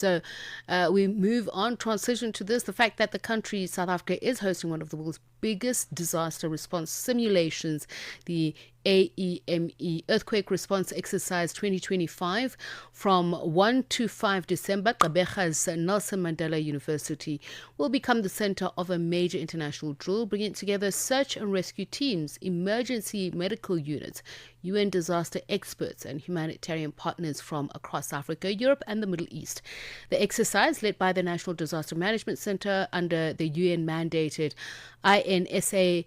So we move on, transition to this, the fact that the country, South Africa, is hosting one of the world's biggest disaster response simulations, the AEME Earthquake Response Exercise 2025, from 1 to 5 December. Gqeberha's Nelson Mandela University will become the center of a major international drill, bringing together search and rescue teams, emergency medical units, UN disaster experts, and humanitarian partners from across Africa, Europe, and the Middle East. The exercise, led by the National Disaster Management Center under the UN-mandated INSARAG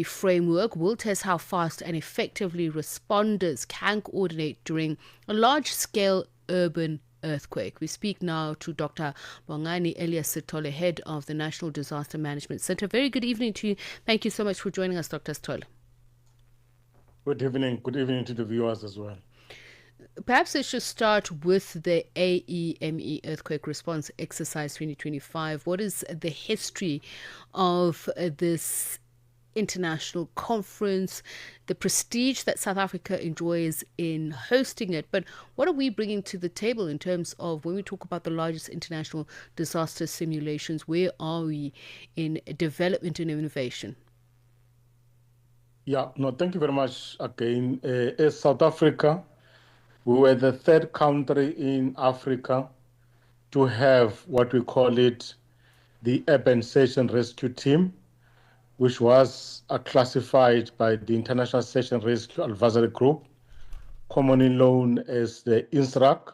framework, will test how fast and effectively responders can coordinate during a large-scale urban earthquake. We speak now to Dr Bongani Elias Sithole, head of the National Disaster Management Center. Very good evening to you. Thank you so much for joining us, Dr. Sithole. Good evening. Good evening to the viewers as well. Perhaps let's just start with the AEME Earthquake Response Exercise 2025. What is the history of this international conference, the prestige that South Africa enjoys in hosting it, but what are we bringing to the table in terms of, when we talk about the largest international disaster simulations, where are we in development and innovation? Yeah, no, thank you very much again. As South Africa, we were the third country in Africa to have what we call it the Urban Search and Rescue Team, which was classified by the International Search and Rescue Advisory Group, commonly known as the INSARAG.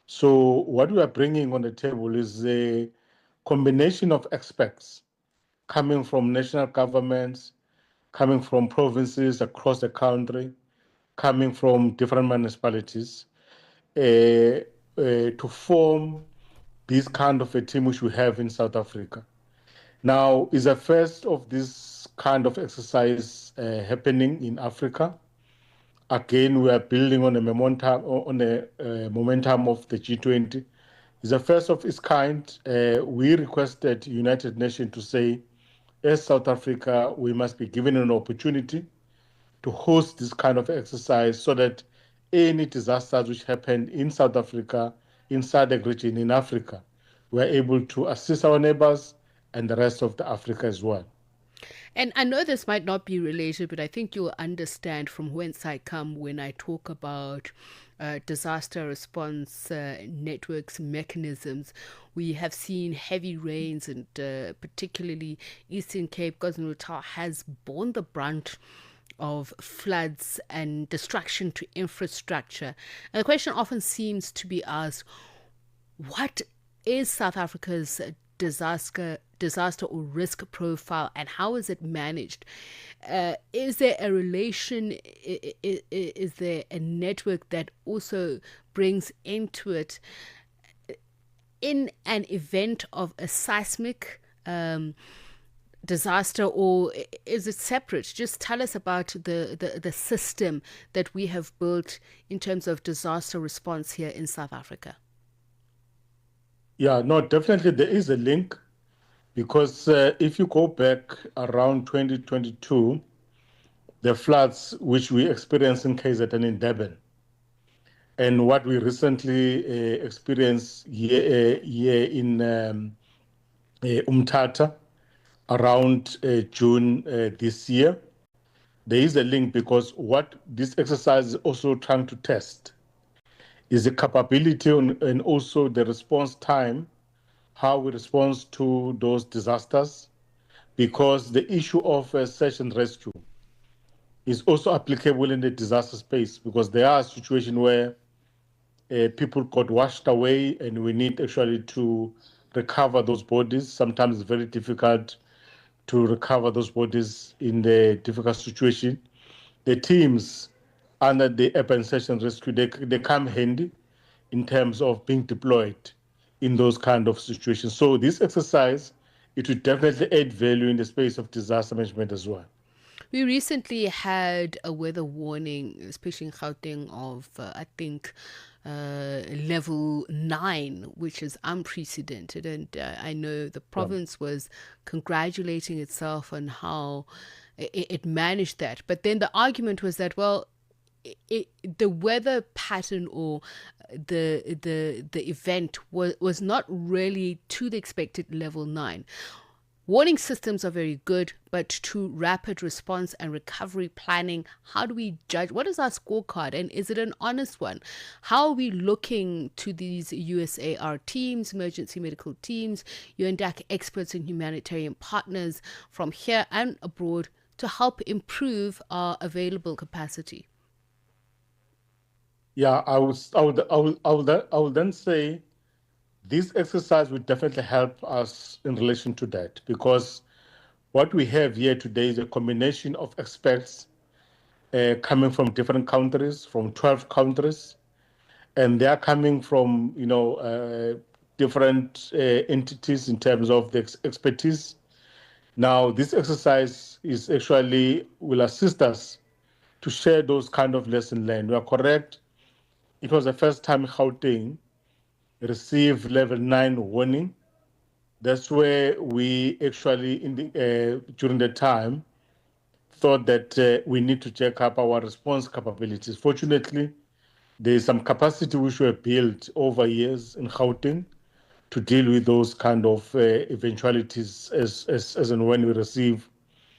So what we are bringing on the table is a combination of experts coming from national governments, coming from provinces across the country, coming from different municipalities, to form this kind of a team which we have in South Africa. Now, it's the first of this kind of exercise happening in Africa. Again, we are building on a momentum of the G20. It's the first of its kind. We requested United Nations to say, as South Africa, we must be given an opportunity to host this kind of exercise so that any disasters which happened in South Africa, in SADC region, in Africa, we're able to assist our neighbors and the rest of the Africa as well. And I know this might not be related, but I think you'll understand from whence I come when I talk about disaster response networks, mechanisms. We have seen heavy rains, and particularly Eastern Cape, KwaZulu-Natal has borne the brunt of floods and destruction to infrastructure. And the question often seems to be asked, what is South Africa's disaster or risk profile, and how is it managed? Is there a relation? Is there a network that also brings into it, in an event of a seismic disaster, or is it separate? Just tell us about the system that we have built in terms of disaster response here in South Africa. Yeah, no, definitely there is a link, because if you go back around 2022, the floods which we experienced in KZN and in Durban, and what we recently experienced here in Umtata around June this year, there is a link, because what this exercise is also trying to test is the capability and also the response time, how we respond to those disasters, because the issue of search and rescue is also applicable in the disaster space, because there are situations where people got washed away and we need actually to recover those bodies. Sometimes it's very difficult to recover those bodies in the difficult situation. The teams under the urban search and rescue, they come handy in terms of being deployed in those kind of situations. So this exercise, it would definitely add value in the space of disaster management as well. We recently had a weather warning, especially in Gauteng, of I think level 9, which is unprecedented. And I know the province was congratulating itself on how it managed that. But then the argument was that, well, the weather pattern or the event was not really to the expected level 9. Warning systems are very good, but to rapid response and recovery planning, how do we judge? What is our scorecard, and is it an honest one? How are we looking to these USAR teams, emergency medical teams, UNDAC experts and humanitarian partners from here and abroad to help improve our available capacity? Yeah, I would then say this exercise will definitely help us in relation to that, because what we have here today is a combination of experts coming from different countries, from 12 countries, and they are coming from different entities in terms of the expertise. Now, this exercise is actually will assist us to share those kind of lessons learned. You are correct. It was the first time Gauteng received level 9 warning. That's where we actually, during the time, thought that we need to check up our response capabilities. Fortunately, there is some capacity which were built over years in Gauteng to deal with those kind of eventualities as and when we receive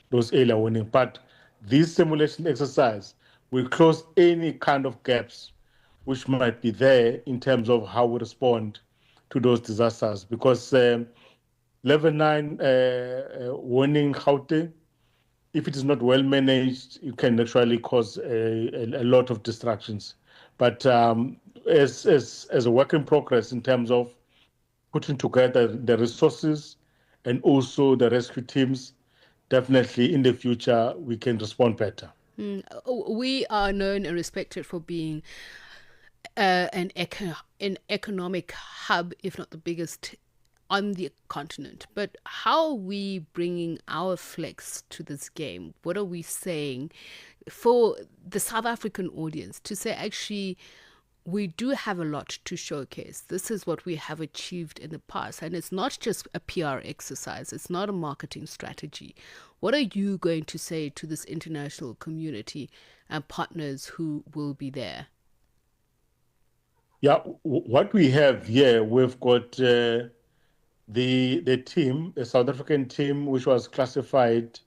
those earlier warning. But this simulation exercise will close any kind of gaps which might be there in terms of how we respond to those disasters. Because level 9 warning Gauteng, if it is not well managed, it can actually cause a lot of distractions. But as a work in progress in terms of putting together the resources and also the rescue teams, definitely in the future we can respond better. We are known and respected for being an economic hub, if not the biggest on the continent. But how are we bringing our flex to this game? What are we saying for the South African audience to say, actually, we do have a lot to showcase. This is what we have achieved in the past. And it's not just a PR exercise, it's not a marketing strategy. What are you going to say to this international community and partners who will be there? Yeah, what we have here, we've got the team, a South African team, which was classified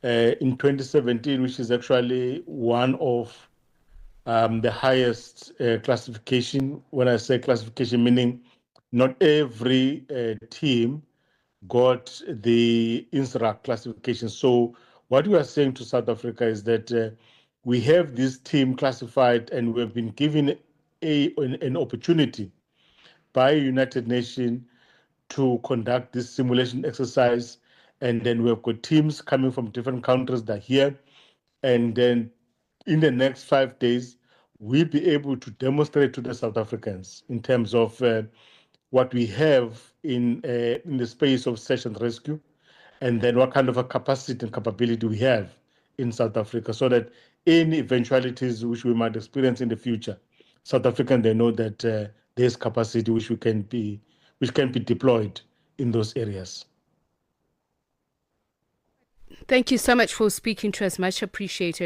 in 2017, which is actually one of the highest classification. When I say classification, meaning not every team got the INSARAG classification. So what we are saying to South Africa is that we have this team classified, and we have been given an opportunity by United Nations to conduct this simulation exercise. And then we've got teams coming from different countries that are here. And then in the next 5 days, we'll be able to demonstrate to the South Africans in terms of what we have in the space of search and rescue, and then what kind of a capacity and capability we have in South Africa, so that any eventualities which we might experience in the future, South African, they know that there's capacity which can be deployed in those areas. Thank you so much for speaking to us. Much appreciated.